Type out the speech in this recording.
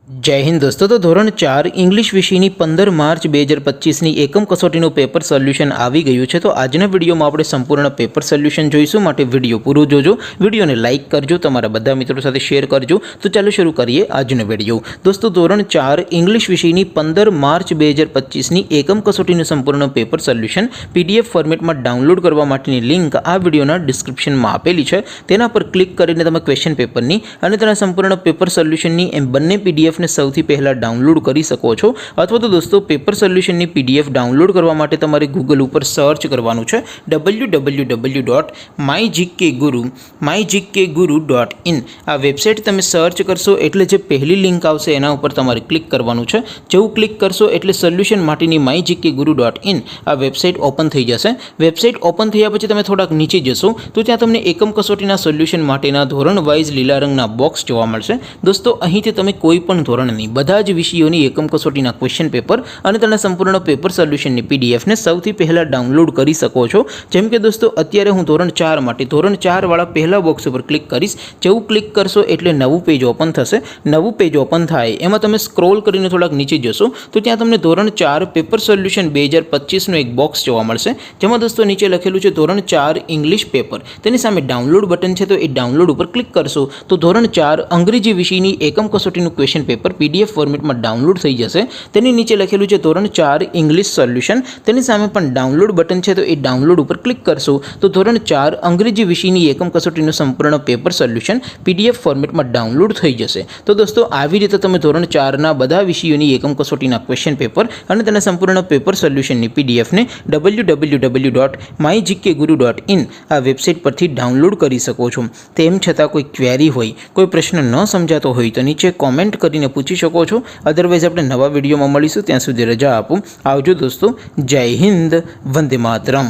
जय हिंद दोस्तों। तो धोरण 4 इंग्लिश विषयની 15 માર્ચ 2025ની એકમ કસોટીનું પેપર સોલ્યુશન આવી ગયું છે। તો આજના વિડીયોમાં આપણે સંપૂર્ણ પેપર સોલ્યુશન જોઈશું, માટે વિડીયો પૂરો જોજો, વિડીયોને લાઇક કરજો, તમારા બધા મિત્રો સાથે શેર કરજો। તો ચાલો શરૂ કરીએ આજનો વિડીયો। દોસ્તો ધોરણ 4 ઇંગ્લિશ વિષયની 15 માર્ચ 2025ની એકમ કસોટીનું સંપૂર્ણ પેપર સોલ્યુશન પીડીએફ ફોર્મેટમાં ડાઉનલોડ કરવા માટેની લિંક આ વિડીયોના ડિસ્ક્રિપ્શનમાં આપેલી છે। તેના પર ક્લિક કરીને તમે ક્વેશ્ચન પેપરની અને તેના સંપૂર્ણ પેપર સોલ્યુશનની એમ બંને પીડીએફ ने સૌથી પહેલા ડાઉનલોડ કરી શકો છો। અથવા તો દોસ્તો પેપર સોલ્યુશનની પીડીએફ ડાઉનલોડ કરવા માટે તમારે ગૂગલ ઉપર સર્ચ કરવાનું છે www.mygkguru.in। આ વેબસાઇટ તમે સર્ચ કરશો એટલે જે પહેલી લિંક આવશે એના ઉપર તમારે ક્લિક કરવાનું છે। જેવું ક્લિક કરશો એટલે સોલ્યુશન માટેની mygkguru.in આ વેબસાઇટ ઓપન થઈ જશે। વેબસાઇટ ઓપન થયા પછી તમે થોડાક નીચે જશો તો ત્યાં તમને એકમ કસોટીના સોલ્યુશન માટેના ધોરણ વાઇઝ લીલા રંગના બોક્સ જોવા મળશે। દોસ્તો અહીંથી તમે કોઈ પણ ધોરણની બધા જ વિષયોની એકમ કસોટીના ક્વેશ્ચન પેપર અને તેના સંપૂર્ણ પેપર સોલ્યુશનની પીડીએફને સૌથી પહેલાં ડાઉનલોડ કરી શકો છો। જેમ કે દોસ્તો અત્યારે હું ધોરણ 4 માટે ધોરણ 4 વાળા પહેલા બોક્સ ઉપર ક્લિક કરીશ। જેવું ક્લિક કરશો એટલે નવું પેજ ઓપન થશે। નવું પેજ ઓપન થાય એમાં તમે સ્ક્રોલ કરીને થોડાક નીચે જશો તો ત્યાં તમને ધોરણ 4 પેપર સોલ્યુશન 2025નું એક બોક્સ જોવા મળશે, જેમાં દોસ્તો નીચે લખેલું છે ધોરણ 4 ઇંગ્લિશ પેપર। તેની સામે ડાઉનલોડ બટન છે, તો એ ડાઉનલોડ ઉપર ક્લિક કરશો તો ધોરણ 4 અંગ્રેજી વિષયની એકમ કસોટીનું ક્વેશ્ચન પેપર પીડીએફ ફોર્મેટમાં ડાઉનલોડ થઈ જશે। તેની નીચે લખેલું છે ધોરણ 4 ઇંગ્લિશ સોલ્યુશન। તેની સામે પણ ડાઉનલોડ બટન છે, તો એ ડાઉનલોડ ઉપર ક્લિક કરશો તો ધોરણ 4 અંગ્રેજી વિષયની એકમ કસોટીનું સંપૂર્ણ પેપર સોલ્યુશન પીડીએફ ફોર્મેટમાં ડાઉનલોડ થઈ જશે। તો દોસ્તો આવી રીતે તમે ધોરણ 4ના બધા વિષયોની એકમ કસોટીના ક્વેશ્ચન પેપર અને તેના સંપૂર્ણ પેપર સોલ્યુશનની પીડીએફને www.mygkguru.in આ વેબસાઇટ પરથી ડાઉનલોડ કરી શકો છો। તેમ છતાં કોઈ ક્વેરી હોય, કોઈ પ્રશ્ન ન સમજાતો હોય તો નીચે કોમેન્ટ કરીને પૂછી શકો છો। અદરવાઇઝ આપણે નવા વિડીયોમાં મળીશું, ત્યાં સુધી રજા આપો। આવજો દોસ્તો। જય હિન્દ, વંદે માતરમ।